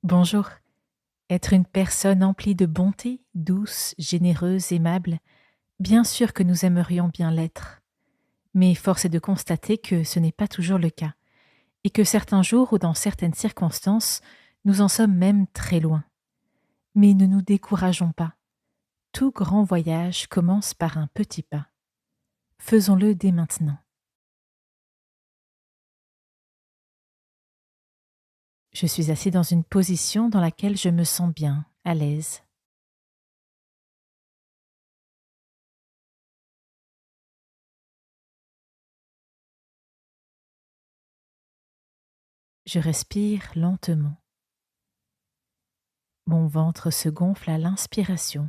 Bonjour. Être une personne emplie de bonté, douce, généreuse, aimable, bien sûr que nous aimerions bien l'être. Mais force est de constater que ce n'est pas toujours le cas, et que certains jours ou dans certaines circonstances, nous en sommes même très loin. Mais ne nous décourageons pas. Tout grand voyage commence par un petit pas. Faisons-le dès maintenant. Je suis assis dans une position dans laquelle je me sens bien, à l'aise. Je respire lentement. Mon ventre se gonfle à l'inspiration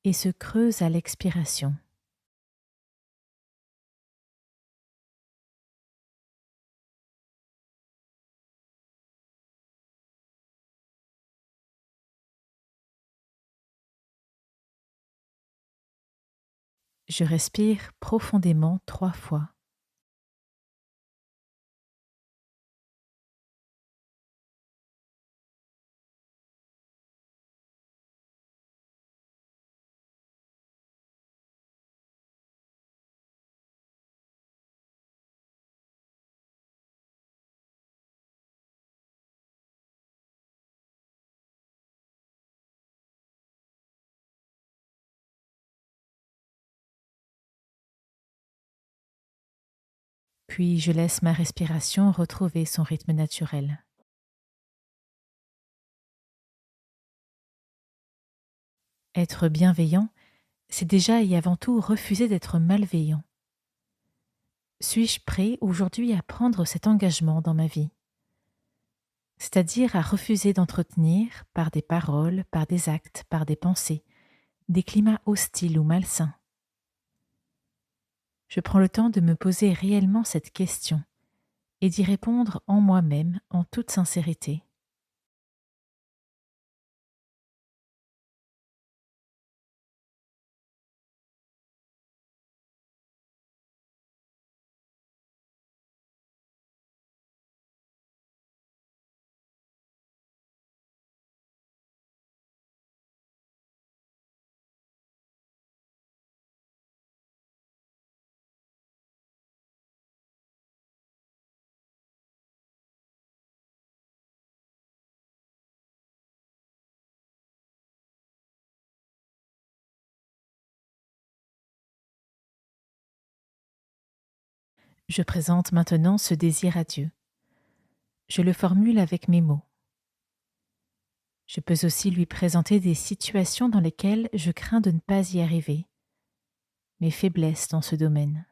et se creuse à l'expiration. Je respire profondément 3 fois. Puis je laisse ma respiration retrouver son rythme naturel. Être bienveillant, c'est déjà et avant tout refuser d'être malveillant. Suis-je prêt aujourd'hui à prendre cet engagement dans ma vie? C'est-à-dire à refuser d'entretenir, par des paroles, par des actes, par des pensées, des climats hostiles ou malsains. Je prends le temps de me poser réellement cette question et d'y répondre en moi-même en toute sincérité. Je présente maintenant ce désir à Dieu. Je le formule avec mes mots. Je peux aussi lui présenter des situations dans lesquelles je crains de ne pas y arriver, mes faiblesses dans ce domaine.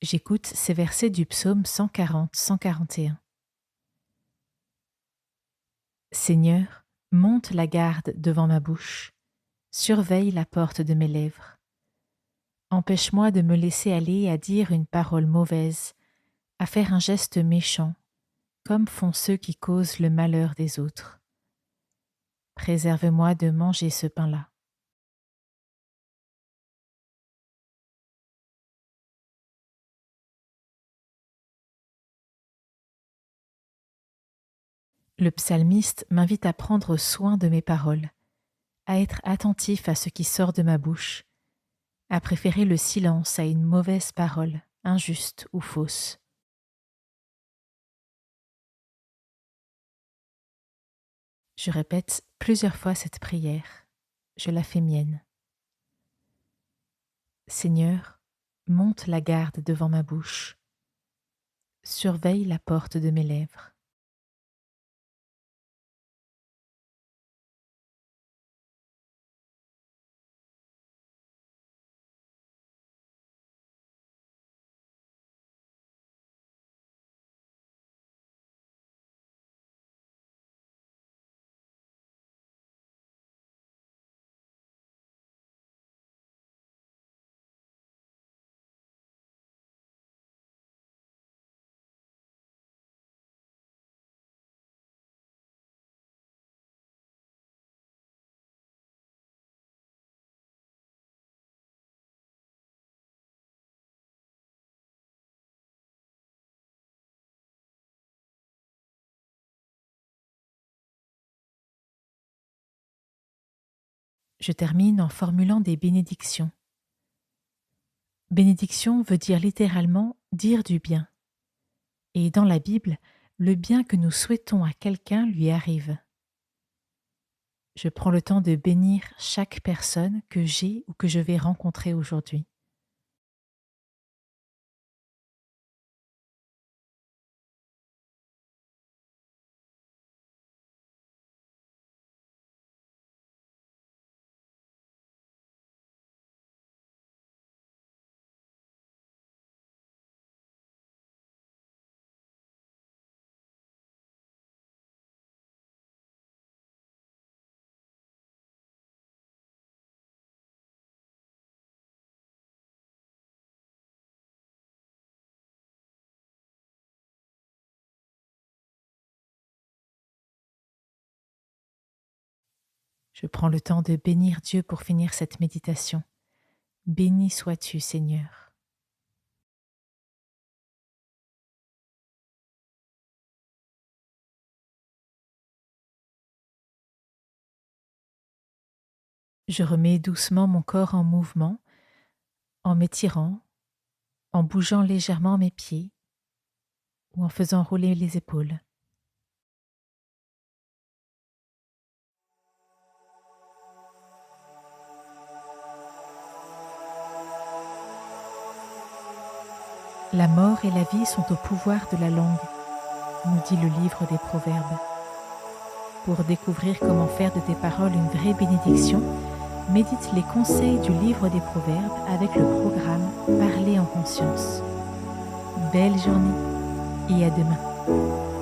J'écoute ces versets du psaume 140-141. Seigneur, monte la garde devant ma bouche, surveille la porte de mes lèvres. Empêche-moi de me laisser aller à dire une parole mauvaise, à faire un geste méchant, comme font ceux qui causent le malheur des autres. Préserve-moi de manger ce pain-là. Le psalmiste m'invite à prendre soin de mes paroles, à être attentif à ce qui sort de ma bouche, à préférer le silence à une mauvaise parole, injuste ou fausse. Je répète plusieurs fois cette prière. Je la fais mienne. Seigneur, monte la garde devant ma bouche, surveille la porte de mes lèvres. Je termine en formulant des bénédictions. Bénédiction veut dire littéralement dire du bien. Et dans la Bible, le bien que nous souhaitons à quelqu'un lui arrive. Je prends le temps de bénir chaque personne que j'ai ou que je vais rencontrer aujourd'hui. Je prends le temps de bénir Dieu pour finir cette méditation. Béni sois-tu, Seigneur. Je remets doucement mon corps en mouvement, en m'étirant, en bougeant légèrement mes pieds ou en faisant rouler les épaules. La mort et la vie sont au pouvoir de la langue, nous dit le livre des Proverbes. Pour découvrir comment faire de tes paroles une vraie bénédiction, médite les conseils du livre des Proverbes avec le programme Parler en conscience. Belle journée et à demain.